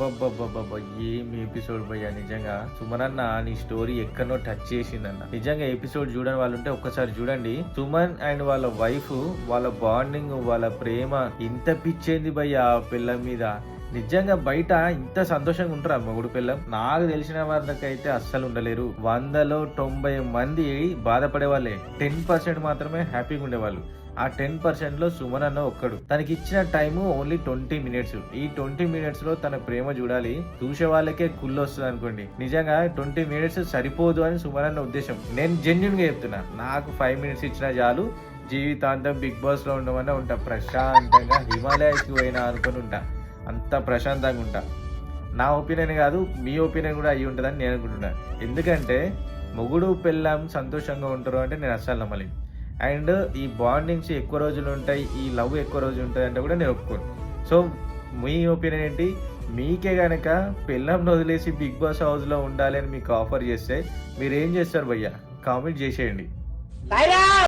అబ్బబ్బబ్బబ్బబ్బ! ఏం ఎపిసోడ్ భయ్యా నిజంగా. సుమనన్న నీ స్టోరీ ఎక్కడనో టచ్ చేసిందన్న. నిజంగా ఎపిసోడ్ చూడని వాళ్ళుంటే ఒక్కసారి చూడండి. సుమన్ అండ్ వాళ్ళ వైఫ్, వాళ్ళ బాండింగ్, వాళ్ళ ప్రేమ ఇంత పిచ్చేంది భయ్యా ఆ పిల్ల మీద. నిజంగా బయట ఇంత సంతోషంగా ఉంటారా మొగుడు పిల్లం? నాకు తెలిసిన వాళ్ళకైతే అస్సలు ఉండలేరు. 100లో 90 మంది బాధపడే వాళ్ళే, 10% మాత్రమే హ్యాపీగా ఉండేవాళ్ళు. ఆ 10% లో సుమన్ అన్న ఒక్కడు. తనకి ఇచ్చిన టైము ఓన్లీ 20 మినిట్స్. ఈ 20 మినిట్స్ లో తన ప్రేమ చూడాలి, చూసే వాళ్ళకే కుళ్ళు వస్తుంది అనుకోండి. నిజంగా 20 మినిట్స్ సరిపోదు అని సుమన్ అన్న ఉద్దేశం. నేను జెన్యున్ గా చెప్తున్నా. నాకు 5 మినిట్స్ ఇచ్చినా చాలు, జీవితాంతం బిగ్ బాస్ లో ఉండమని ఉంటా. ప్రశాంతంగా హిమాలయాస్ కి పోయినా అనుకుని ఉంటా. అంత ప్రశాంతంగా ఉంటా. నా ఒపీనియన్ కాదు, మీ ఒపీనియన్ కూడా అయ్యి ఉంటుందని నేను అనుకుంటున్నా. ఎందుకంటే మొగుడు పెళ్ళాం సంతోషంగా ఉంటారు అంటే నేను అస్సలు నమ్మలేను. అండ్ ఈ బాండింగ్స్ ఎక్కువ రోజులు ఉంటాయి, ఈ లవ్ ఎక్కువ రోజులు ఉంటుంది అంటే కూడా నేను ఒప్పుకోను. సో మీ ఒపీనియన్ ఏంటి? మీకే గనక పెళ్ళాంని వదిలేసి బిగ్ బాస్ హౌస్లో ఉండాలి అని మీకు ఆఫర్ చేస్తే మీరు ఏం చేస్తారు భయ్యా? కామెంట్ చేసేయండి.